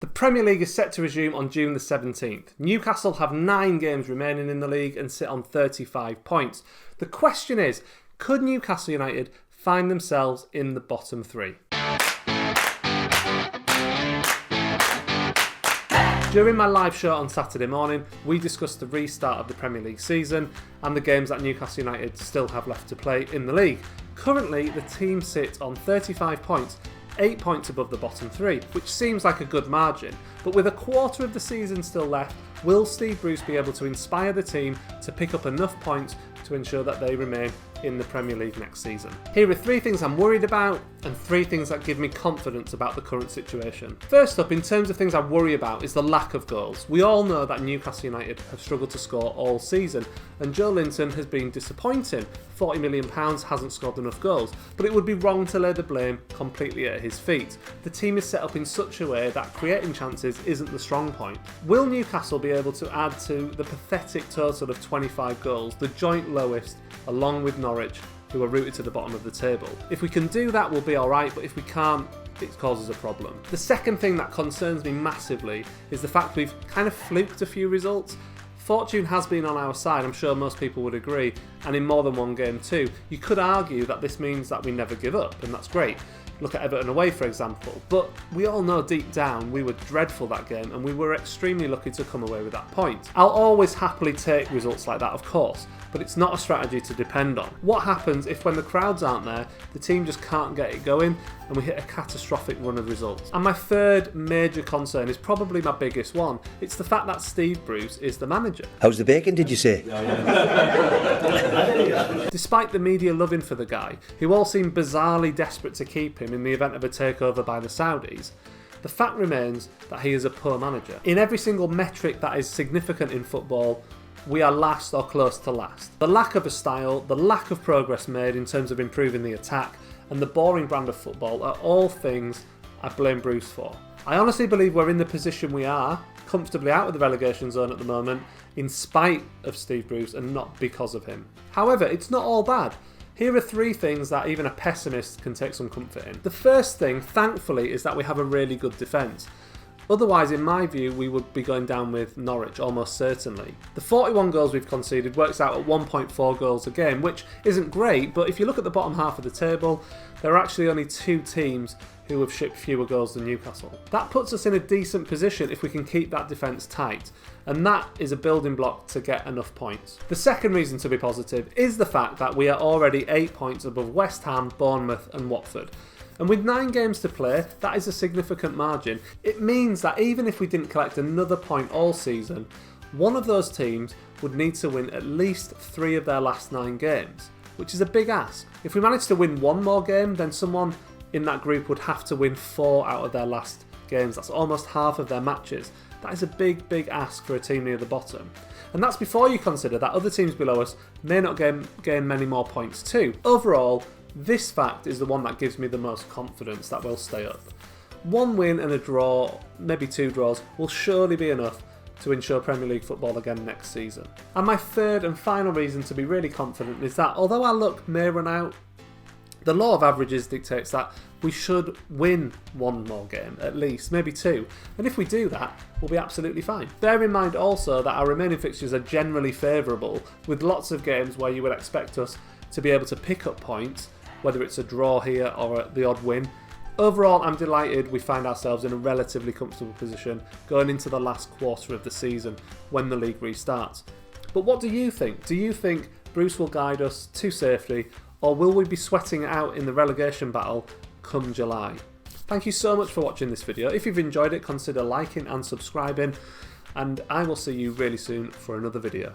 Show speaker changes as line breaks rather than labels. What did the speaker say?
The Premier League is set to resume on June the 17th. Newcastle have 9 games remaining in the league and sit on 35 points. The question is, could Newcastle United find themselves in the bottom 3? During my live show on Saturday morning, we discussed the restart of the Premier League season and the games that Newcastle United still have left to play in the league. Currently, the team sits on 35 points, 8 points above the bottom 3, which seems like a good margin, but with a quarter of the season still left, will Steve Bruce be able to inspire the team to pick up enough points to ensure that they remain in the Premier League next season? Here are 3 things I'm worried about and 3 things that give me confidence about the current situation. First up, in terms of things I worry about, is the lack of goals. We all know that Newcastle United have struggled to score all season, and Joe Linton has been disappointing. £40 million hasn't scored enough goals, but it would be wrong to lay the blame completely at his feet. The team is set up in such a way that creating chances isn't the strong point. Will Newcastle be able to add to the pathetic total of 25 goals, the joint lowest, along with Norwich, who are rooted to the bottom of the table? If we can do that, we'll be alright, but if we can't, it causes a problem. The second thing that concerns me massively is the fact we've kind of fluked a few results. Fortune has been on our side, I'm sure most people would agree, and in more than one game too. You could argue that this means that we never give up, and that's great. Look at Everton away, for example. But we all know deep down we were dreadful that game, and we were extremely lucky to come away with that point. I'll always happily take results like that, of course, but it's not a strategy to depend on. What happens if, when the crowds aren't there, the team just can't get it going and we hit a catastrophic run of results? And my third major concern is probably my biggest one. It's the fact that Steve Bruce is the manager.
How's the bacon, did you say?
Despite the media loving for the guy, who all seem bizarrely desperate to keep him in the event of a takeover by the Saudis, the fact remains that he is a poor manager. In every single metric that is significant in football, we are last or close to last. The lack of a style, the lack of progress made in terms of improving the attack, and the boring brand of football are all things I blame Bruce for. I honestly believe we're in the position we are, comfortably out of the relegation zone at the moment, in spite of Steve Bruce and not because of him. However, it's not all bad. Here are 3 things that even a pessimist can take some comfort in. The first thing, thankfully, is that we have a really good defence. Otherwise, in my view, we would be going down with Norwich, almost certainly. The 41 goals we've conceded works out at 1.4 goals a game, which isn't great, but if you look at the bottom half of the table, there are actually only 2 teams who have shipped fewer goals than Newcastle. That puts us in a decent position if we can keep that defence tight, and that is a building block to get enough points. The second reason to be positive is the fact that we are already 8 points above West Ham, Bournemouth and Watford. And with 9 games to play, that is a significant margin. It means that even if we didn't collect another point all season, one of those teams would need to win at least 3 of their last 9 games, which is a big ask. If we manage to win 1 more game, then someone in that group would have to win 4 out of their last games. That's almost half of their matches. That is a big ask for a team near the bottom. And that's before you consider that other teams below us may not gain many more points too. Overall, this fact is the one that gives me the most confidence that we'll stay up. 1 win and a draw, maybe 2 draws, will surely be enough to ensure Premier League football again next season. And my third and final reason to be really confident is that although our luck may run out, the law of averages dictates that we should win 1 more game, at least, maybe 2. And if we do that, we'll be absolutely fine. Bear in mind also that our remaining fixtures are generally favourable, with lots of games where you would expect us to be able to pick up points, whether it's a draw here or the odd win. Overall, I'm delighted we find ourselves in a relatively comfortable position going into the last quarter of the season when the league restarts. But what do you think? Do you think Bruce will guide us to safety, or will we be sweating it out in the relegation battle come July? Thank you so much for watching this video. If you've enjoyed it, consider liking and subscribing, and I will see you really soon for another video.